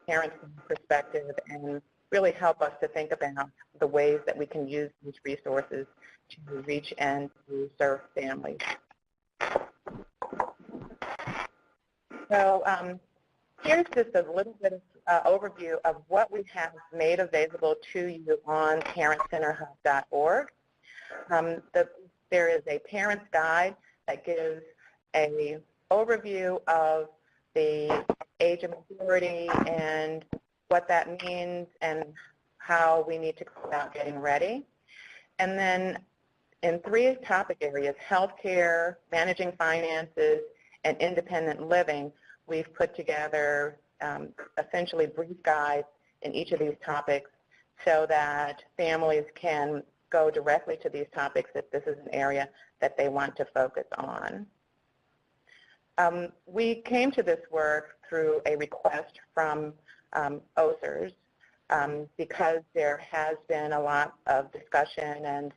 parents' perspective and really help us to think about the ways that we can use these resources to reach and to serve families. So here's just a little bit of overview of what we have made available to you on parentcenterhub.org. There is a parent's guide that gives an overview of the age of majority and what that means and how we need to go about getting ready. And then in 3 topic areas, healthcare, managing finances, and independent living, we've put together essentially brief guides in each of these topics so that families can go directly to these topics if this is an area that they want to focus on. We came to this work through a request from OSERS because there has been a lot of discussion and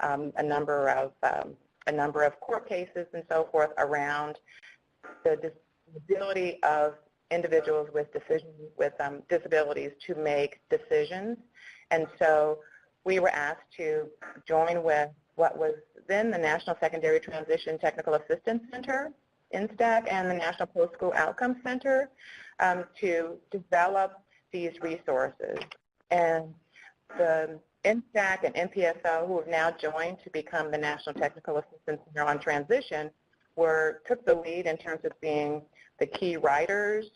a number of court cases and so forth around the ability of individuals with disabilities to make decisions. And so we were asked to join with what was then the National Secondary Transition Technical Assistance Center, NSTAC, and the National Post-School Outcomes Center to develop these resources. And the NSTAC and NPSO, who have now joined to become the National Technical Assistance Center on Transition, took the lead in terms of being the key writers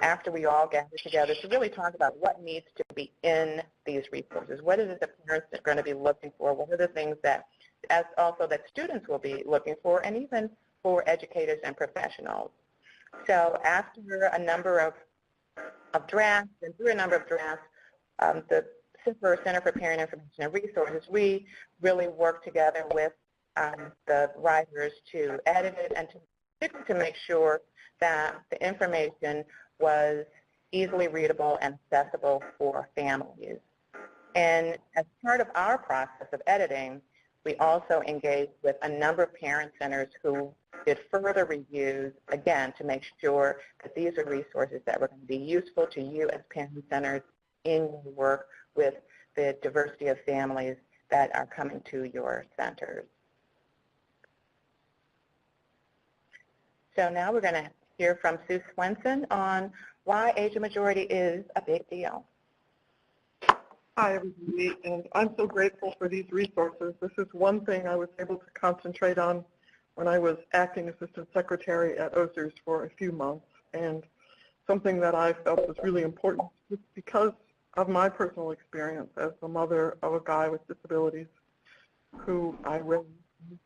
after we all gathered together to really talk about what needs to be in these resources. What is it that parents are going to be looking for? What are the things that also that students will be looking for, and even for educators and professionals? So after a number of drafts, and through a number of drafts, the Center for Parent Information and Resources, we really worked together with the writers to edit it and to make sure that the information was easily readable and accessible for families. And as part of our process of editing, we also engaged with a number of parent centers who did further reviews, again, to make sure that these are resources that were going to be useful to you as parent centers in your work with the diversity of families that are coming to your centers. So now we're going to hear from Sue Swenson on why age of majority is a big deal. Hi, everybody, and I'm so grateful for these resources. This is one thing I was able to concentrate on when I was acting assistant secretary at OSERS for a few months, and something that I felt was really important just because of my personal experience as the mother of a guy with disabilities who I raised,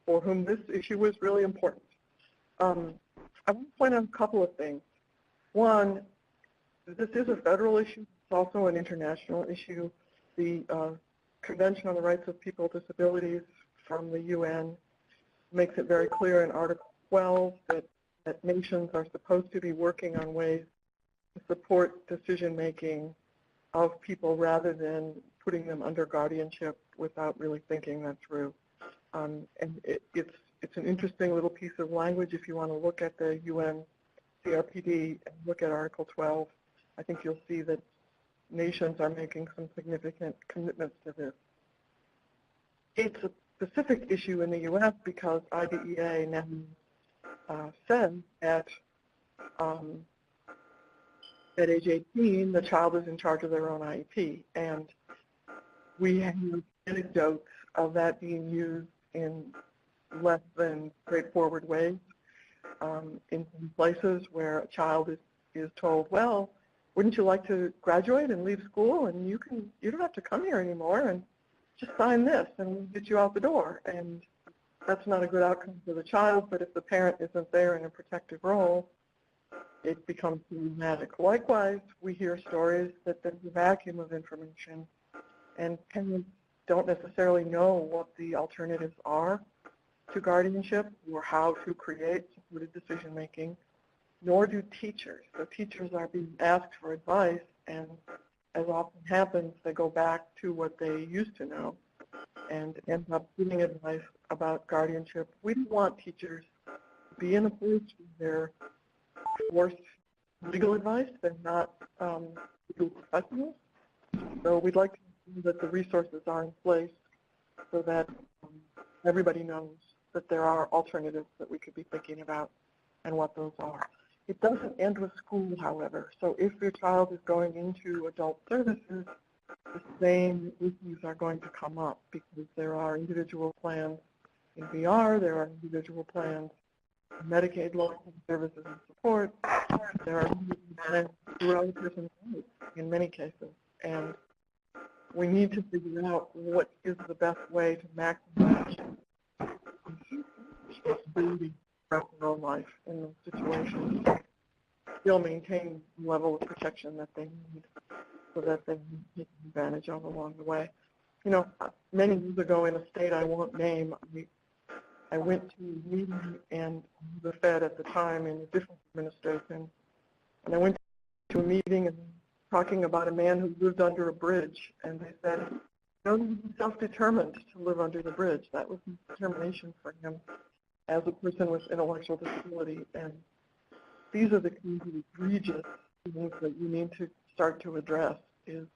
for whom this issue was really important. I want to point out a couple of things. One, this is a federal issue. It's also an international issue. The Convention on the Rights of People with Disabilities from the UN makes it very clear in Article 12 that nations are supposed to be working on ways to support decision-making of people rather than putting them under guardianship without really thinking that through. And it's an interesting little piece of language. If you want to look at the UN CRPD and look at Article 12, I think you'll see that nations are making some significant commitments to this. It's a specific issue in the U.S. because IDEA now says at age 18, the child is in charge of their own IEP. And we have anecdotes of that being used in less than straightforward ways. In some places where a child is told, well, wouldn't you like to graduate and leave school, and you don't have to come here anymore, and just sign this and we'll get you out the door. And that's not a good outcome for the child, but if the parent isn't there in a protective role, it becomes problematic. Likewise, we hear stories that there's a vacuum of information and parents don't necessarily know what the alternatives are to guardianship or how to create supported decision making, nor do teachers. So teachers are being asked for advice, and as often happens, they go back to what they used to know and end up giving advice about guardianship. We don't want teachers to be in a place where they're forced legal advice. They're not legal professionals. So we'd like to ensure that the resources are in place so that everybody knows that there are alternatives that we could be thinking about and what those are. It doesn't end with school, however. So if your child is going into adult services, the same issues are going to come up because there are individual plans in VR, there are individual plans in Medicaid, local services and support, there are individual plans throughout a person's life in many cases. And we need to figure out what is the best way to maximize ability throughout their own life in those situations, still maintain the level of protection that they need so that they can take advantage of along the way. You know, many years ago in a state I won't name, I went to a meeting and the Fed at the time in a different administration, and I went to a meeting and talking about a man who lived under a bridge, and they said, no, he was self-determined to live under the bridge. That was his determination for him as a person with intellectual disability. And these are the kinds of egregious things that you need to start to address, is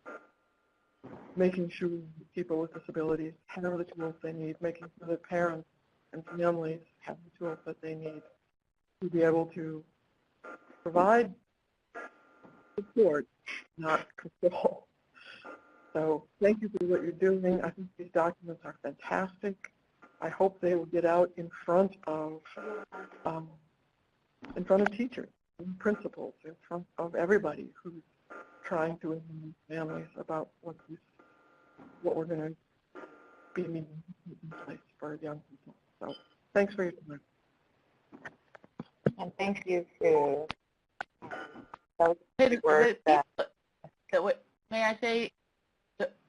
making sure that people with disabilities have the tools they need, making sure that parents and families have the tools that they need to be able to provide support, not control. So thank you for what you're doing. I think these documents are fantastic. I hope they will get out in front of teachers, and principals, in front of everybody who's trying to inform families about what we're going to be needing in place for young people. So thanks for your time. And thank you to may I say,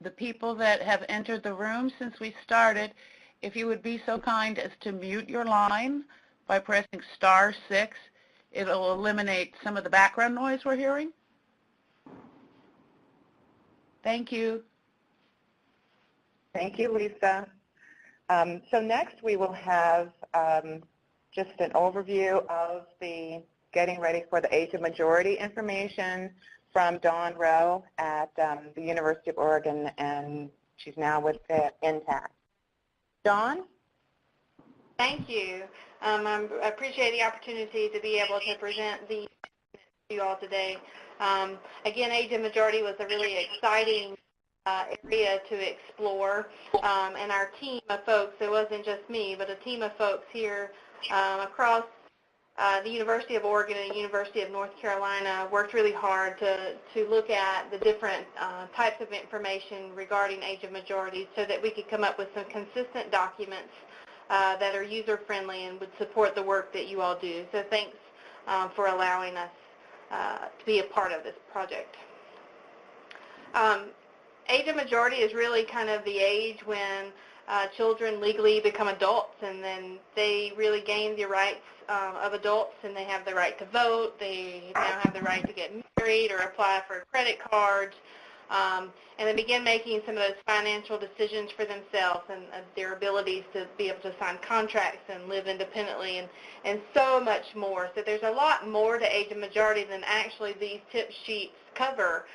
the people that have entered the room since we started, if you would be so kind as to mute your line by pressing *6, it'll eliminate some of the background noise we're hearing. Thank you. Thank you, Lisa. So next we will have just an overview of the Getting Ready for the Age of Majority information from Dawn Rowe at the University of Oregon, and she's now with INTAC. Dawn? Thank you. I appreciate the opportunity to be able to present these to you all today. Again, age of majority was a really exciting area to explore, and our team of folks, it wasn't just me, but a team of folks here across the University of Oregon and University of North Carolina worked really hard to look at the different types of information regarding age of majority so that we could come up with some consistent documents that are user-friendly and would support the work that you all do. So thanks for allowing us to be a part of this project. Age of majority is really kind of the age when children legally become adults, and then they really gain the rights of adults, and they have the right to vote. They now have the right to get married or apply for credit cards, and they begin making some of those financial decisions for themselves and their abilities to be able to sign contracts and live independently, and so much more. So there's a lot more to age of majority than actually these tip sheets cover.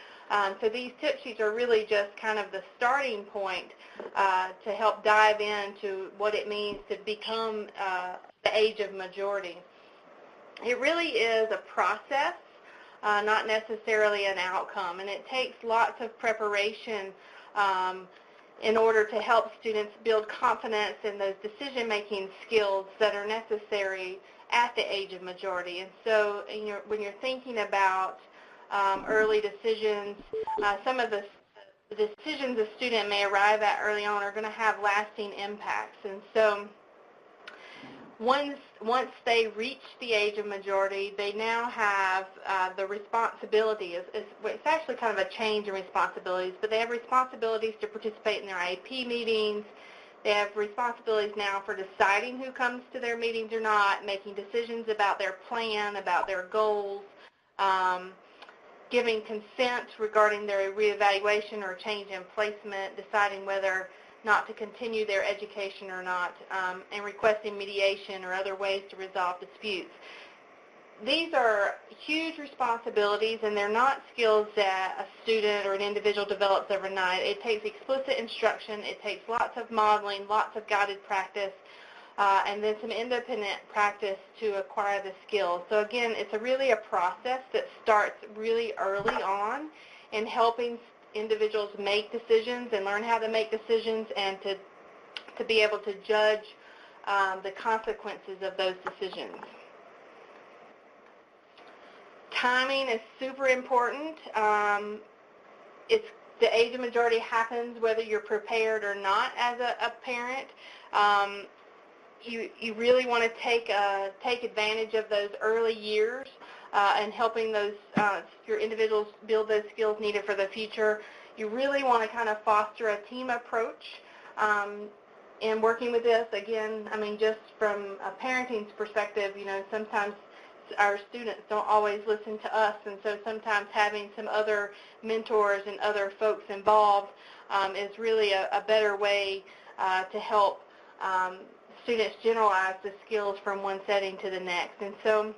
So these tip sheets are really just kind of the starting point to help dive into what it means to become the age of majority. It really is a process, not necessarily an outcome, and it takes lots of preparation in order to help students build confidence in those decision-making skills that are necessary at the age of majority. And so when you're thinking about early decisions, some of the decisions a student may arrive at early on are going to have lasting impacts. And so once they reach the age of majority, they now have the responsibility. It's actually kind of a change in responsibilities, but they have responsibilities to participate in their IEP meetings. They have responsibilities now for deciding who comes to their meetings or not, making decisions about their plan, about their goals, giving consent regarding their reevaluation or change in placement, deciding whether not to continue their education or not, and requesting mediation or other ways to resolve disputes. these are huge responsibilities, and they're not skills that a student or an individual develops overnight. It takes explicit instruction. It takes lots of modeling, lots of guided practice, and then some independent practice to acquire the skills. So again, it's really a process that starts really early on in helping individuals make decisions and learn how to make decisions and to be able to judge the consequences of those decisions. Timing is super important. It's the age of majority happens whether you're prepared or not as a parent. You really want to take advantage of those early years and helping those your individuals build those skills needed for the future. You really want to kind of foster a team approach in working with this. Again, I mean, just from a parenting's perspective, you know, sometimes our students don't always listen to us, and so sometimes having some other mentors and other folks involved is really a better way to help students generalize the skills from one setting to the next. And so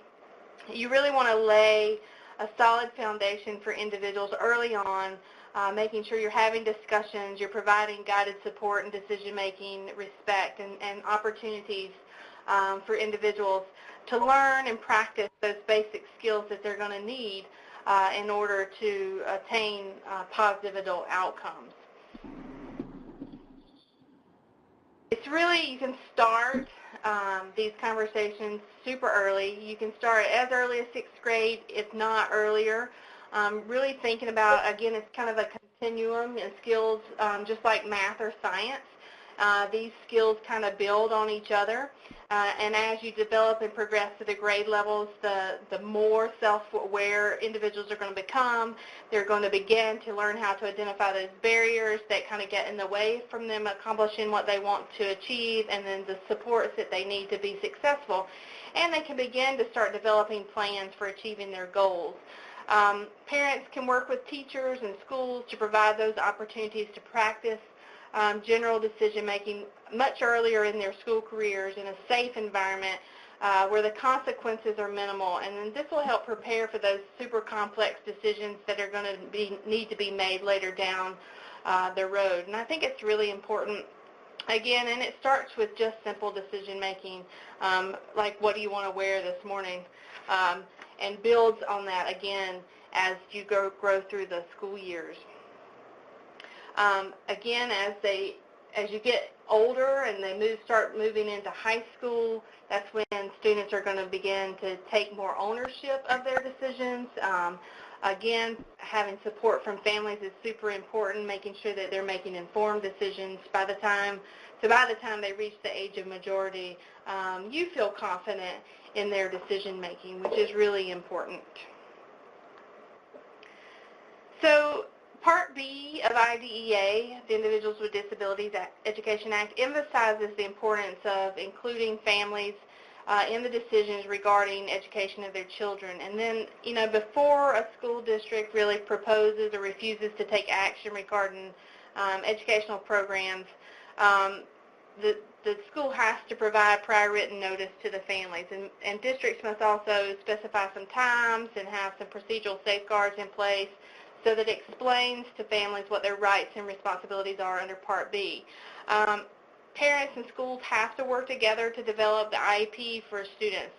you really want to lay a solid foundation for individuals early on, making sure you're having discussions, you're providing guided support and decision-making, respect, and opportunities for individuals to learn and practice those basic skills that they're going to need in order to attain positive adult outcomes. It's really, you can start these conversations super early. You can start as early as 6th grade, if not earlier. Really thinking about, again, it's kind of a continuum in skills, just like math or science. These skills kind of build on each other, and as you develop and progress to the grade levels, the more self-aware individuals are going to become. They're going to begin to learn how to identify those barriers that kind of get in the way from them accomplishing what they want to achieve, and then the supports that they need to be successful. And they can begin to start developing plans for achieving their goals. Parents can work with teachers and schools to provide those opportunities to practice general decision-making much earlier in their school careers in a safe environment where the consequences are minimal. And then this will help prepare for those super complex decisions that are going to need to be made later down the road. And I think it's really important, again, and it starts with just simple decision-making, like what do you want to wear this morning, and builds on that, again, as you grow through the school years. Again, as you get older and they start moving into high school, that's when students are going to begin to take more ownership of their decisions. Again, having support from families is super important, making sure that they're making informed decisions by the time they reach the age of majority. You feel confident in their decision making, which is really important. So Part B of IDEA, the Individuals with Disabilities Education Act, emphasizes the importance of including families in the decisions regarding education of their children. And then, you know, before a school district really proposes or refuses to take action regarding educational programs, the school has to provide prior written notice to the families. And districts must also specify some times and have some procedural safeguards in place so that it explains to families what their rights and responsibilities are under Part B. Parents and schools have to work together to develop the IEP for students,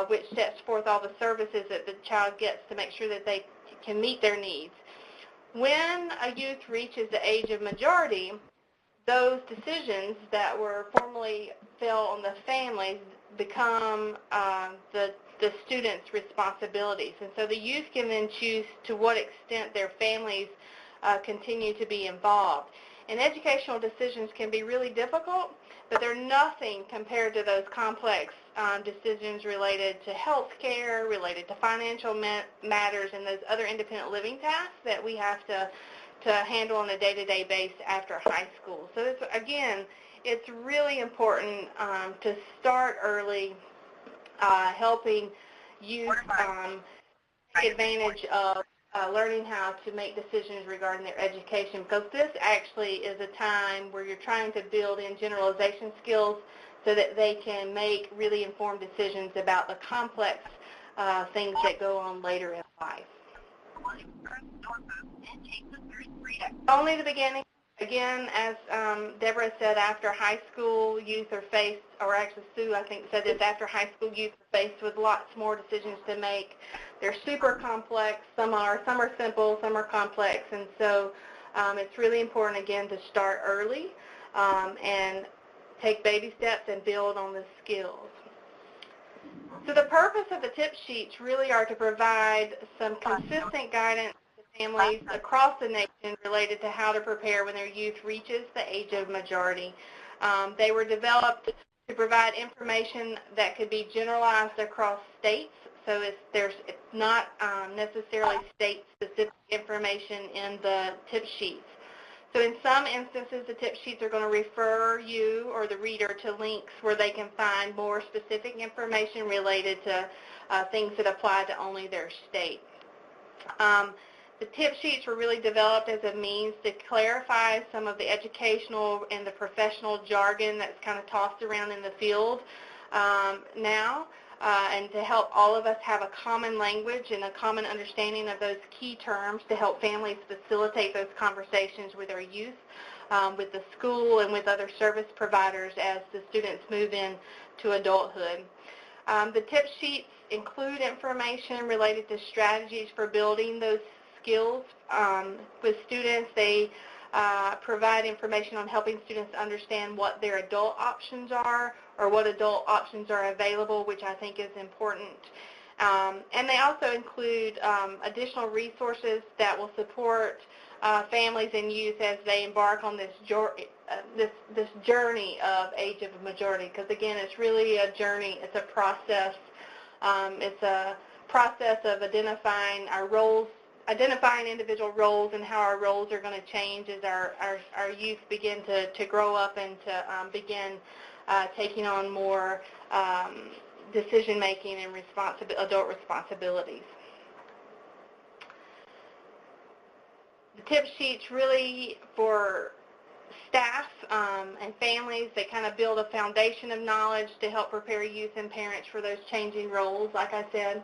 which sets forth all the services that the child gets to make sure that they can meet their needs. When a youth reaches the age of majority, those decisions that were formerly fell on the families become the students' responsibilities. And so the youth can then choose to what extent their families continue to be involved. And educational decisions can be really difficult, but they're nothing compared to those complex decisions related to health care, related to financial matters, and those other independent living tasks that we have to handle on a day-to-day basis after high school. So it's really important to start early, helping youth take advantage of learning how to make decisions regarding their education, because this actually is a time where you're trying to build in generalization skills so that they can make really informed decisions about the complex things that go on later in life. Only the beginning. Again, as Deborah said, after high school, youth are faced, or actually Sue, I think, said this, after high school, youth are faced with lots more decisions to make. They're super complex. Some are simple, some are complex, and so it's really important, again, to start early and take baby steps and build on the skills. So the purpose of the tip sheets really are to provide some consistent guidance families across the nation related to how to prepare when their youth reaches the age of majority. They were developed to provide information that could be generalized across states, so it's not necessarily state-specific information in the tip sheets. So in some instances, the tip sheets are going to refer you or the reader to links where they can find more specific information related to things that apply to only their state. The tip sheets were really developed as a means to clarify some of the educational and the professional jargon that's kind of tossed around in the field now, and to help all of us have a common language and a common understanding of those key terms to help families facilitate those conversations with our youth, with the school, and with other service providers as the students move into adulthood. The tip sheets include information related to strategies for building those skills with students. They provide information on helping students understand what their adult options are or what adult options are available, which I think is important. And they also include additional resources that will support families and youth as they embark on this journey of age of majority, because again, it's really a journey, it's a process. It's a process of identifying our roles, identifying individual roles and how our roles are going to change as our youth begin to grow up and to begin taking on more decision-making and adult responsibilities. The tip sheets really for staff and families, they kind of build a foundation of knowledge to help prepare youth and parents for those changing roles, like I said.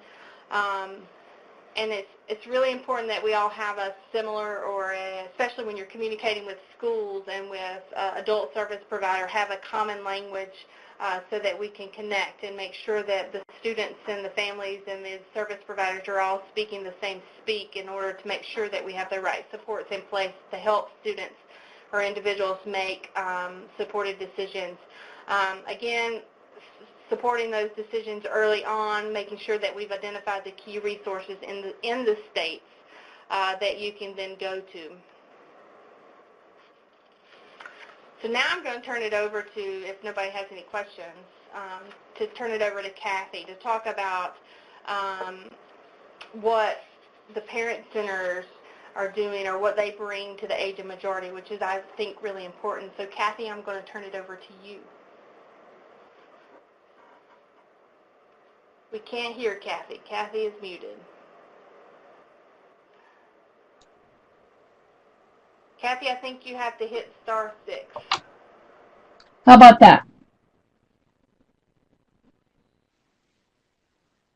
And it's really important that we all have a similar, or especially when you're communicating with schools and with adult service provider, have a common language so that we can connect and make sure that the students and the families and the service providers are all speaking the same speak in order to make sure that we have the right supports in place to help students or individuals make supported decisions. Again, supporting those decisions early on, making sure that we've identified the key resources in the states that you can then go to. So now I'm going to turn it over to, if nobody has any questions, to turn it over to Cathy to talk about what the parent centers are doing or what they bring to the age of majority, which is, I think, really important. So Cathy, I'm going to turn it over to you. We can't hear Cathy. Cathy is muted. Cathy, I think you have to hit *6. How about that?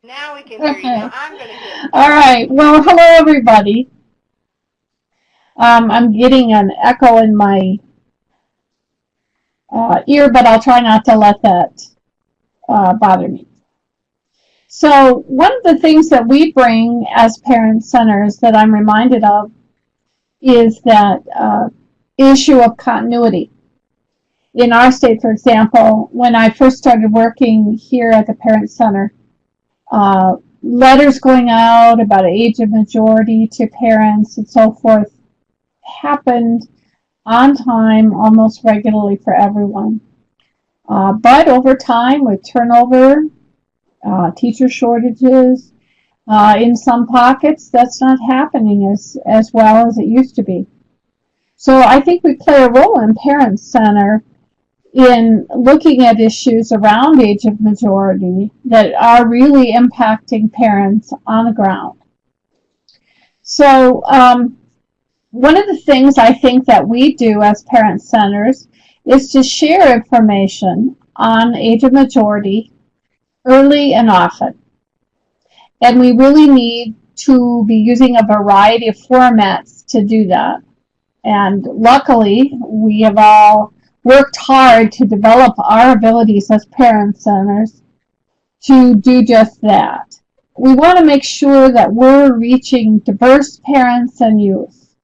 Now we can hear you. Now I'm going to hit. All right. Well, hello, everybody. I'm getting an echo in my ear, but I'll try not to let that bother me. So one of the things that we bring as parent centers that I'm reminded of is that issue of continuity. In our state, for example, when I first started working here at the parent center, letters going out about age of majority to parents and so forth happened on time almost regularly for everyone. But over time, with turnover, teacher shortages, in some pockets, that's not happening as well as it used to be. So I think we play a role in Parent Center in looking at issues around age of majority that are really impacting parents on the ground. So one of the things I think that we do as parent centers is to share information on age of majority early and often. And we really need to be using a variety of formats to do that. And luckily, we have all worked hard to develop our abilities as parent centers to do just that. We want to make sure that we're reaching diverse parents and youth,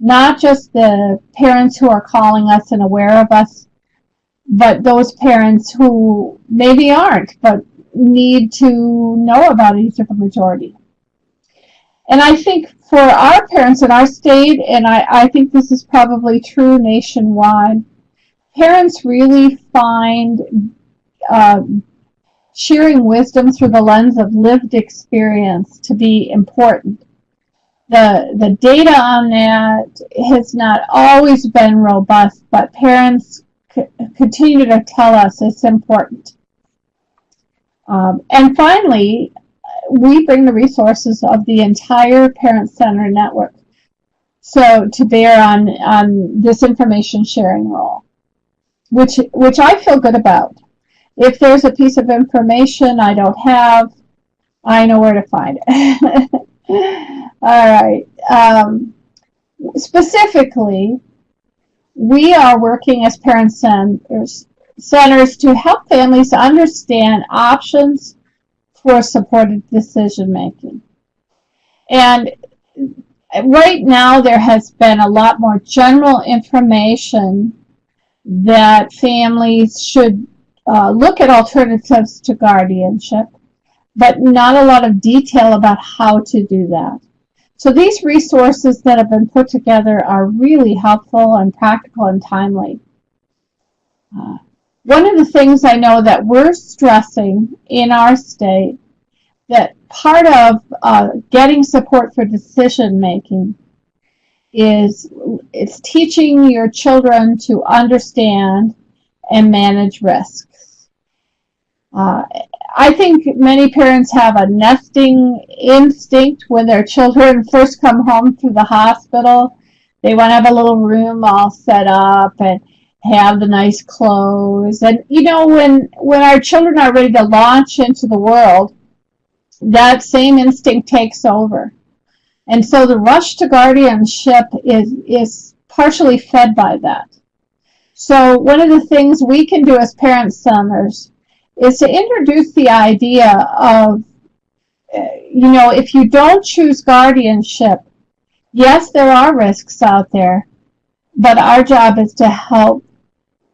not just the parents who are calling us and aware of us, but those parents who maybe aren't, but need to know about age of a majority. And I think for our parents in our state, and I think this is probably true nationwide, parents really find sharing wisdom through the lens of lived experience to be important. The data on that has not always been robust, but parents continue to tell us it's important. And finally, we bring the resources of the entire Parent Center network so to bear on this information sharing role, which I feel good about. If there's a piece of information I don't have, I know where to find it. All right. Specifically, we are working as parent centers to help families understand options for supported decision making. And right now there has been a lot more general information that families should look at alternatives to guardianship, but not a lot of detail about how to do that. So these resources that have been put together are really helpful and practical and timely. One of the things I know that we're stressing in our state, that part of getting support for decision making is it's teaching your children to understand and manage risks. I think many parents have a nesting instinct when their children first come home from the hospital. They want to have a little room all set up and have the nice clothes. And you know, when our children are ready to launch into the world, that same instinct takes over. And so the rush to guardianship is partially fed by that. So one of the things we can do as parent centers is to introduce the idea of, you know, if you don't choose guardianship, yes, there are risks out there, but our job is to help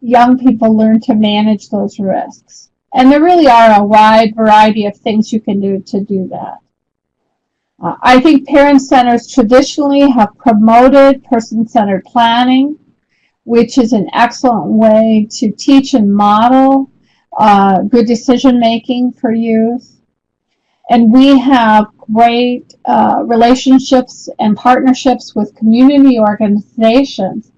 young people learn to manage those risks. And there really are a wide variety of things you can do to do that. I think parent centers traditionally have promoted person-centered planning, which is an excellent way to teach and model good decision-making for youth. And we have great relationships and partnerships with community organizations.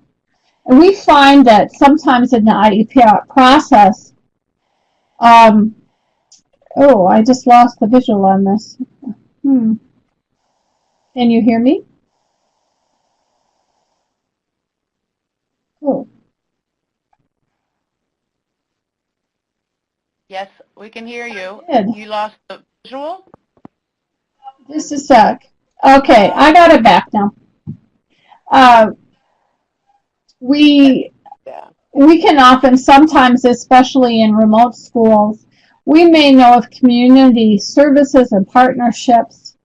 And we find that sometimes in the IEP process, oh, I just lost the visual on this. Can you hear me? Oh. Yes, we can hear you. Good. You lost the visual? Just a sec. Okay, I got it back now. We can often, sometimes, especially in remote schools, we may know of community services and partnerships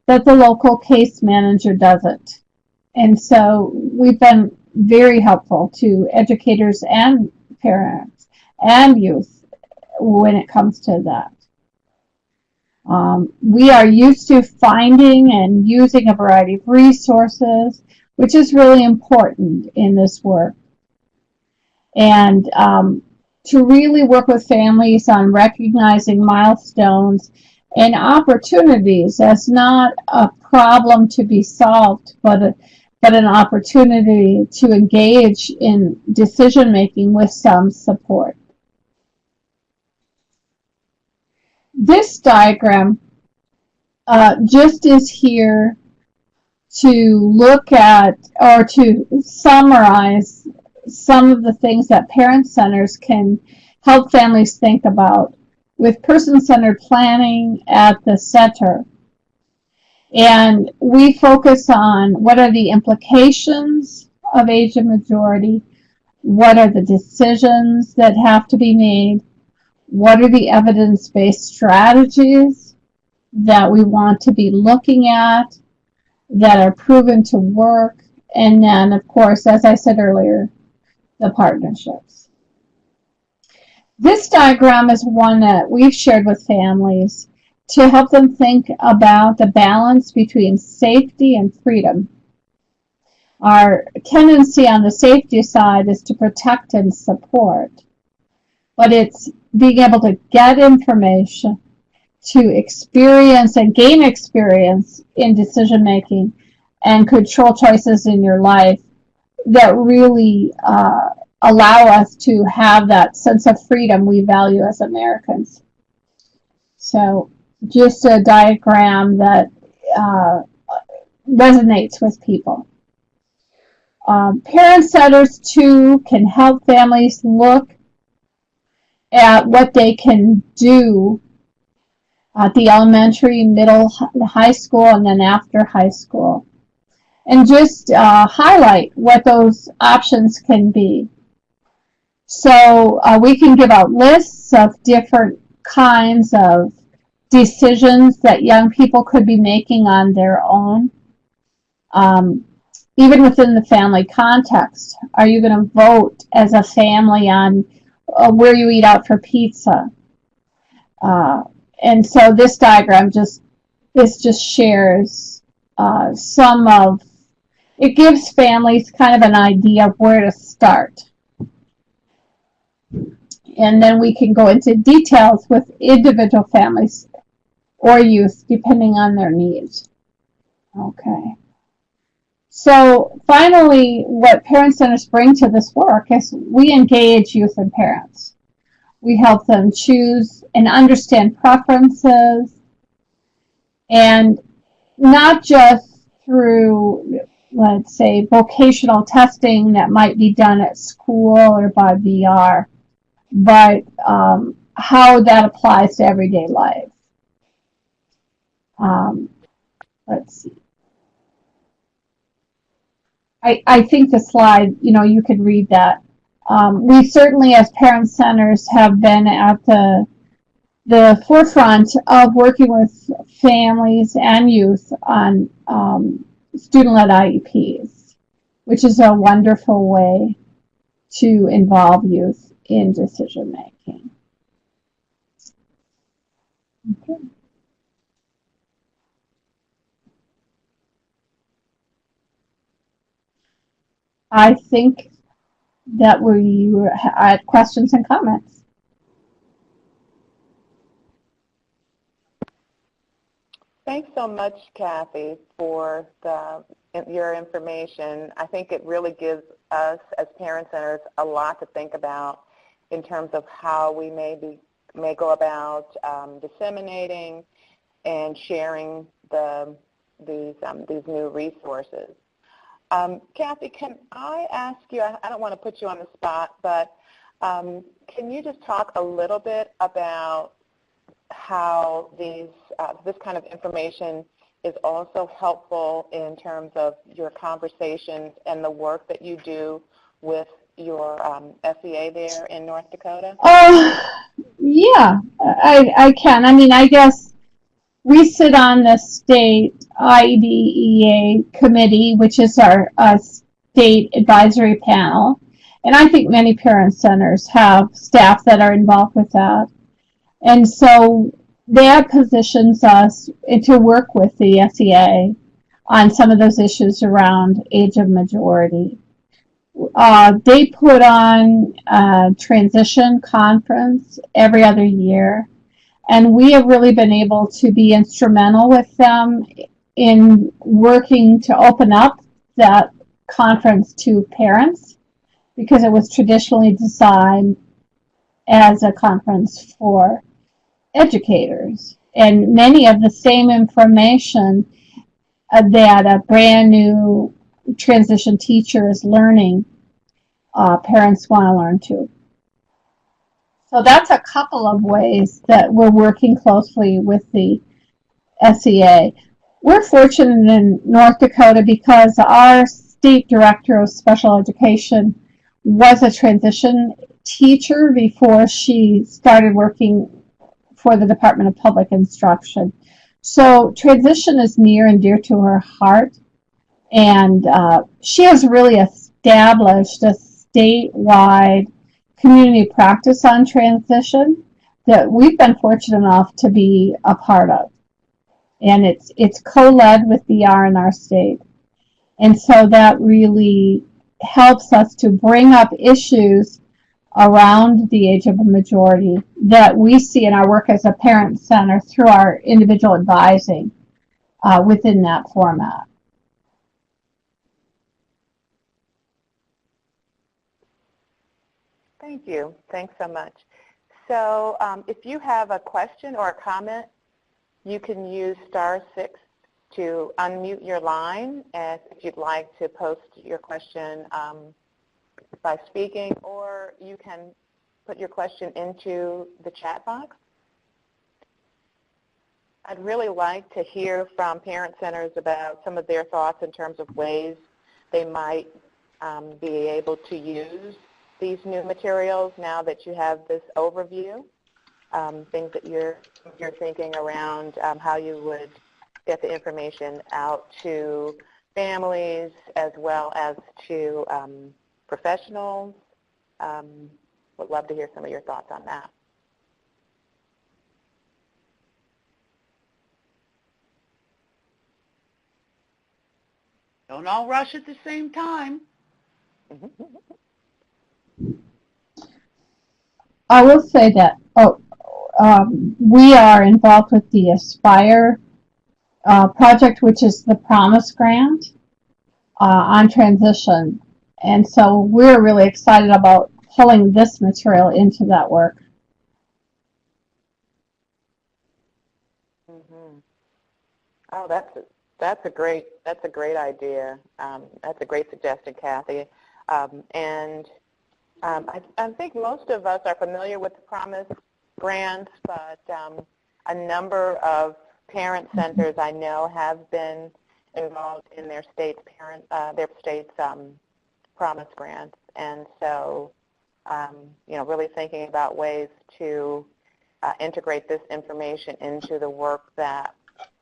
that the local case manager doesn't. And so we've been very helpful to educators and parents and youth when it comes to that. We are used to finding and using a variety of resources, which is really important in this work. And to really work with families on recognizing milestones and opportunities as not a problem to be solved, but an opportunity to engage in decision making with some support. This diagram just is here to look at or to summarize some of the things that parent centers can help families think about with person-centered planning at the center. And we focus on what are the implications of age of majority, what are the decisions that have to be made, what are the evidence-based strategies that we want to be looking at that are proven to work, and then, of course, as I said earlier, the partnerships. This diagram is one that we've shared with families to help them think about the balance between safety and freedom. Our tendency on the safety side is to protect and support, but it's being able to get information, to experience and gain experience in decision making and control choices in your life that really allow us to have that sense of freedom we value as Americans. So just a diagram that resonates with people. Parent centers too can help families look at what they can do at the elementary, middle, high school, and then after high school. And just highlight what those options can be. So we can give out lists of different kinds of decisions that young people could be making on their own. Even within the family context, are you going to vote as a family on where you eat out for pizza? And so this diagram just shares some of, it gives families kind of an idea of where to start. And then we can go into details with individual families or youth depending on their needs. Okay. So finally, what parent centers bring to this work is we engage youth and parents. We help them choose and understand preferences, and not just through, let's say, vocational testing that might be done at school or by VR, but how that applies to everyday life. Let's see. I think the slide, you could read that. We certainly, as parent centers, have been at the forefront of working with families and youth on student-led IEPs, which is a wonderful way to involve youth in decision-making. Okay. I think that we had questions and comments. Thanks so much, Cathy, for your information. I think it really gives us as parent centers a lot to think about in terms of how we may go about disseminating and sharing these new resources. Cathy, can I ask you, I don't want to put you on the spot, but can you just talk a little bit about how this kind of information is also helpful in terms of your conversations and the work that you do with your SEA there in North Dakota? Yeah, I can. I mean, I guess we sit on the state IDEA committee, which is our state advisory panel. And I think many parent centers have staff that are involved with that. And so that positions us to work with the SEA on some of those issues around age of majority. They put on a transition conference every other year, and we have really been able to be instrumental with them in working to open up that conference to parents, because it was traditionally designed as a conference for educators. And many of the same information that a brand new transition teacher is learning, parents want to learn too. So that's a couple of ways that we're working closely with the SEA. We're fortunate in North Dakota because our state director of special education was a transition teacher before she started working for the Department of Public Instruction. So transition is near and dear to her heart, and she has really established a statewide community practice on transition that we've been fortunate enough to be a part of. And it's co-led with DR in our state. And so that really helps us to bring up issues around the age of a majority that we see in our work as a parent center through our individual advising within that format. Thank you. Thanks so much. So if you have a question or a comment, you can use *6 to unmute your line if you'd like to post your question by speaking, or you can put your question into the chat box. I'd really like to hear from parent centers about some of their thoughts in terms of ways they might be able to use these new materials now that you have this overview, things that you're thinking around how you would get the information out to families as well as to professionals. Would love to hear some of your thoughts on that. Don't all rush at the same time. I will say that we are involved with the Aspire project, which is the Promise Grant on transition. And so we're really excited about pulling this material into that work. Oh, that's a great idea. That's a great suggestion, Cathy. I think most of us are familiar with the Promise grants, but a number of parent centers I know have been involved in their state's Promise grants, and so really thinking about ways to integrate this information into the work that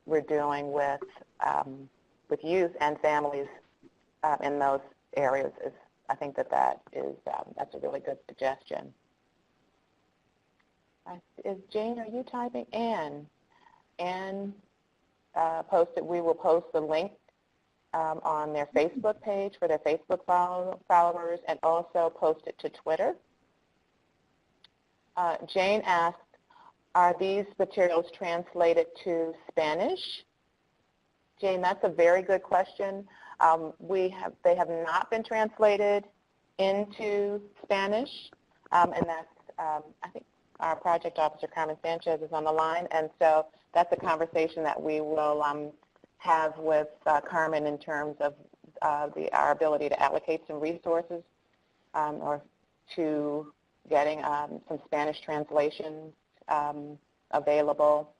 we're doing with youth and families in those areas is. I think that's a really good suggestion. Jane, are you typing? Ann posted. We will post the link on their Facebook page for their Facebook followers, and also post it to Twitter. Jane asked, "Are these materials translated to Spanish?" Jane, that's a very good question. They have not been translated into Spanish, and that's, I think our project officer, Carmen Sanchez, is on the line, and so that's a conversation that we will have with Carmen in terms of our ability to allocate some resources or to getting some Spanish translations available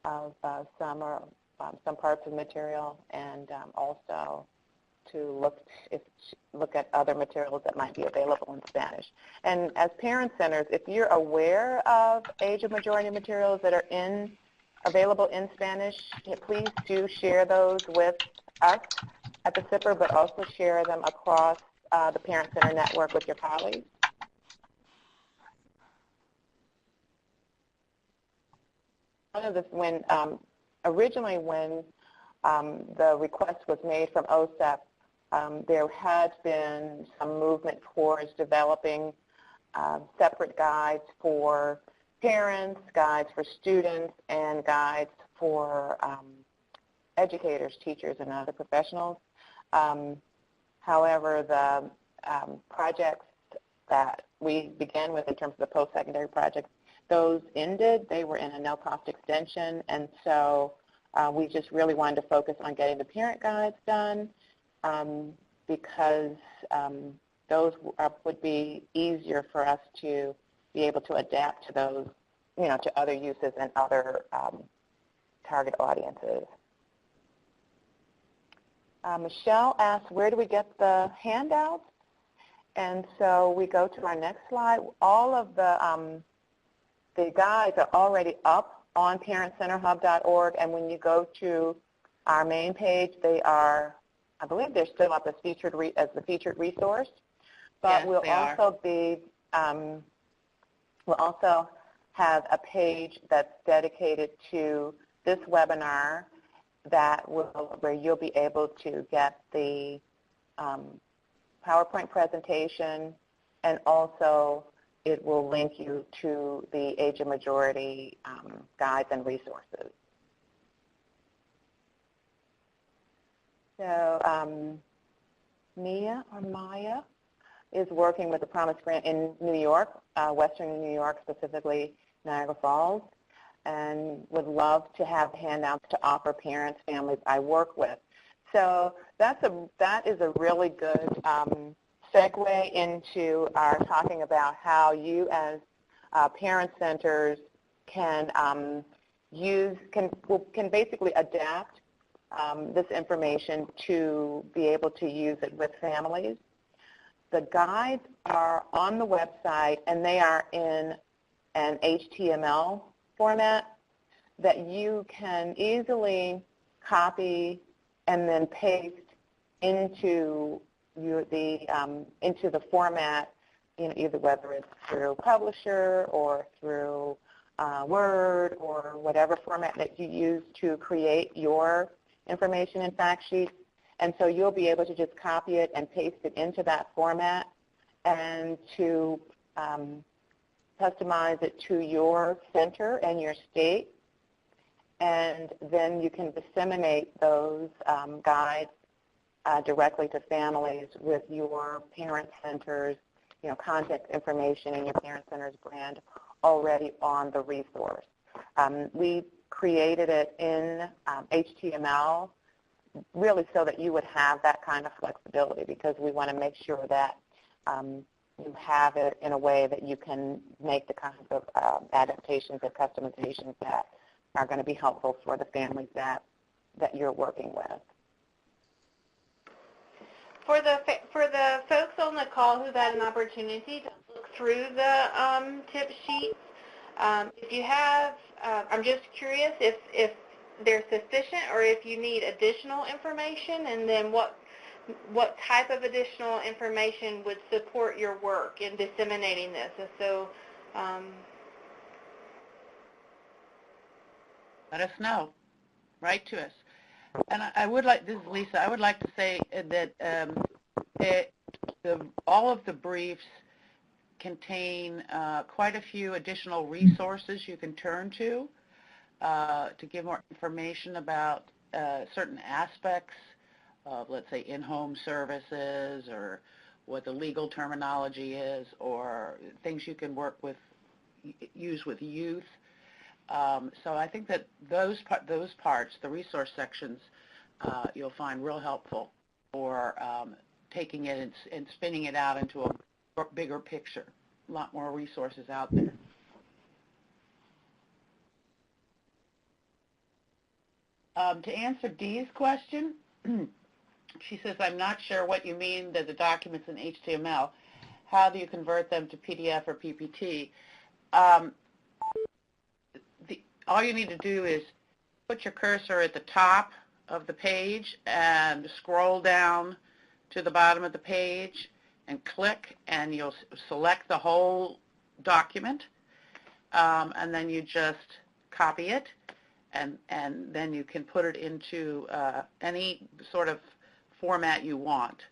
of some parts of the material, and also to look at other materials that might be available in Spanish. And as parent centers, if you're aware of age of majority materials that are available in Spanish, please do share those with us at the SIPR, but also share them across the parent center network with your colleagues. Originally when the request was made from OSEP, there had been some movement towards developing separate guides for parents, guides for students, and guides for educators, teachers, and other professionals. However, the projects that we began with in terms of the post-secondary projects, those ended. They were in a no-cost extension, and so we just really wanted to focus on getting the parent guides done because those would be easier for us to be able to adapt to those, to other uses and other target audiences. Michelle asked, where do we get the handouts? And so we go to our next slide. All of the guides are already up on parentcenterhub.org, and when you go to our main page, they are, I believe they're still up as the featured resource. But yes, we'll also have a page that's dedicated to this webinar where you'll be able to get the PowerPoint presentation, and also it will link you to the age of majority guides and resources. So Maya is working with the Promise Grant in New York, Western New York, specifically Niagara Falls, and would love to have handouts to offer parents, families I work with. So that is a really good segue into our talking about how you as parent centers can basically adapt this information to be able to use it with families. The guides are on the website, and they are in an HTML format that you can easily copy and then paste into the format, either whether it's through Publisher or through Word or whatever format that you use to create your information and fact sheets. And so you'll be able to just copy it and paste it into that format and to customize it to your center and your state. And then you can disseminate those guides directly to families with your parent center's contact information and your parent center's brand already on the resource. We created it in HTML really so that you would have that kind of flexibility, because we want to make sure that you have it in a way that you can make the kinds of adaptations or customizations that are going to be helpful for the families that you're working with. For the folks on the call who've had an opportunity to look through the tip sheets, if you have, I'm just curious if they're sufficient or if you need additional information, and then what type of additional information would support your work in disseminating this. And so let us know. Write to us. And I would like, this is Lisa, I would like to say that all of the briefs contain quite a few additional resources you can turn to give more information about certain aspects of, let's say, in-home services, or what the legal terminology is, or things you can use with youth. So I think that those parts, the resource sections, you'll find real helpful for taking it and spinning it out into a bigger picture. A lot more resources out there. To answer Dee's question, she says, I'm not sure what you mean that the documents in HTML. How do you convert them to PDF or PPT? All you need to do is put your cursor at the top of the page and scroll down to the bottom of the page and click, and you'll select the whole document, and then you just copy it, and then you can put it into any sort of format you want,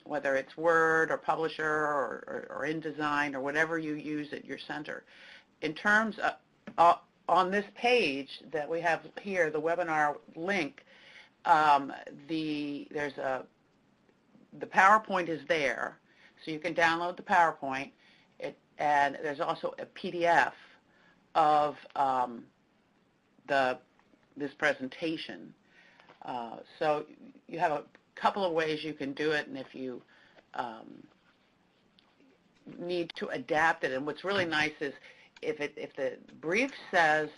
whether it's Word or Publisher or InDesign or whatever you use at your center. In terms of, on this page that we have here, the webinar link, the PowerPoint is there, so you can download the PowerPoint, and there's also a PDF of this presentation. So you have a couple of ways you can do it, and if you need to adapt it. And what's really nice is if the brief says,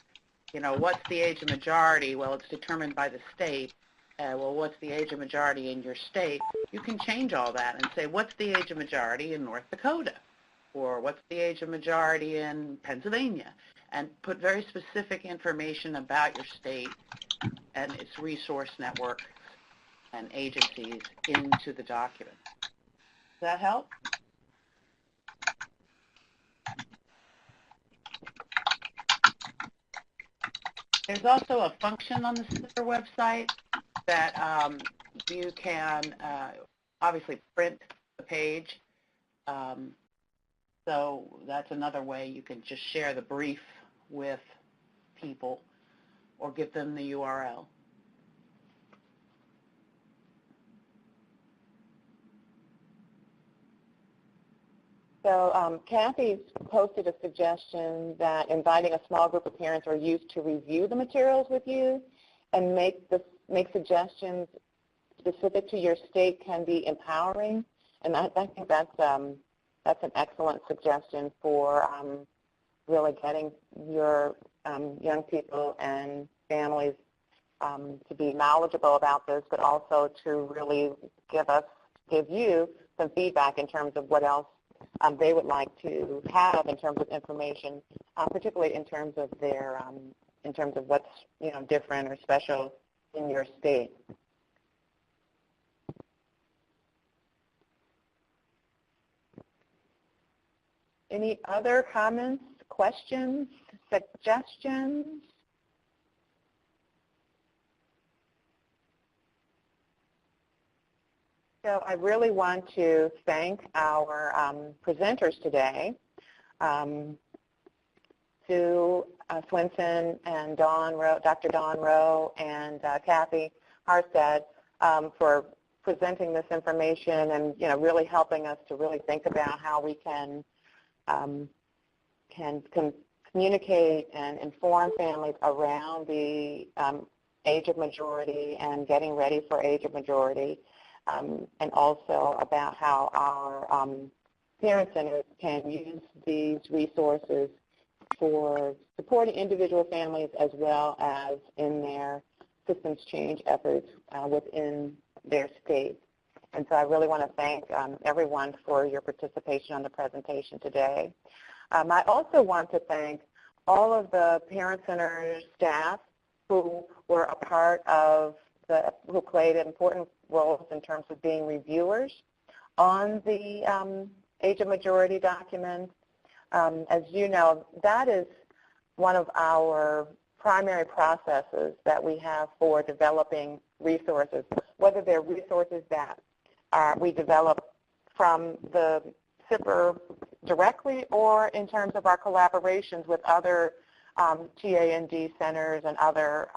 what's the age of majority? Well, it's determined by the state. Well, what's the age of majority in your state? You can change all that and say, what's the age of majority in North Dakota? Or what's the age of majority in Pennsylvania? And put very specific information about your state and its resource network and agencies into the document. Does that help? There's also a function on the SIPR website that you can obviously print the page. So that's another way you can just share the brief with people or give them the URL. So Cathy posted a suggestion that inviting a small group of parents or youth to review the materials with you and make suggestions specific to your state can be empowering. And I think that's an excellent suggestion for really getting your young people and families to be knowledgeable about this, but also to really give you some feedback in terms of what else they would like to have in terms of information, particularly in terms of their, in terms of what's different or special in your state. Any other comments, questions, suggestions? So I really want to thank our presenters today, Sue Swenson and Dr. Dawn Rowe and Cathy Haarstad for presenting this information and really helping us to really think about how we can communicate and inform families around the age of majority and getting ready for age of majority. And also about how our parent centers can use these resources for supporting individual families as well as in their systems change efforts within their state. And so I really want to thank everyone for your participation on the presentation today. I also want to thank all of the parent center staff who were a part of who played important roles in terms of being reviewers on the age of majority documents. As you know, that is one of our primary processes that we have for developing resources, whether they're resources that we develop from the SIPR directly or in terms of our collaborations with other TAND centers and other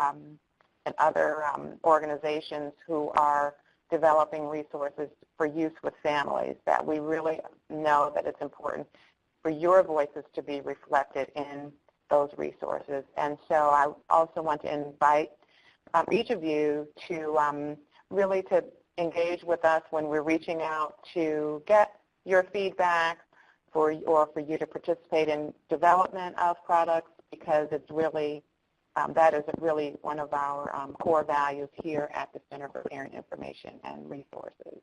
organizations who are developing resources for use with families, that we really know that it's important for your voices to be reflected in those resources. And so I also want to invite each of you to really to engage with us when we're reaching out to get your feedback or for you to participate in development of products, because it's really that is really one of our core values here at the Center for Parent Information and Resources.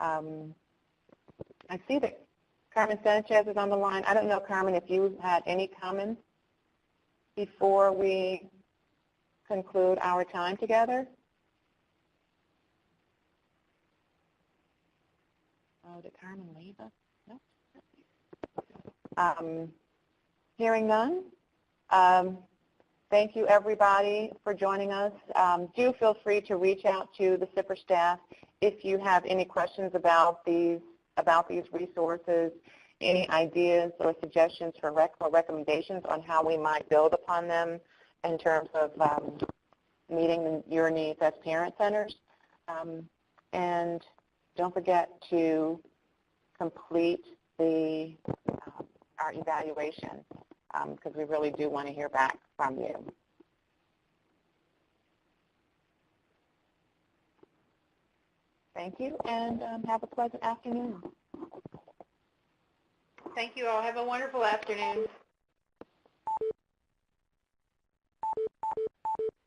I see that Carmen Sanchez is on the line. I don't know, Carmen, if you had any comments before we conclude our time together. Oh, did Carmen leave us? No. Hearing none. Thank you, everybody, for joining us. Do feel free to reach out to the SIPR staff if you have any questions about these resources, any ideas or suggestions for or recommendations on how we might build upon them in terms of meeting your needs as parent centers. And don't forget to complete our evaluation, because we really do want to hear back from you. Thank you, and have a pleasant afternoon. Thank you all. Have a wonderful afternoon.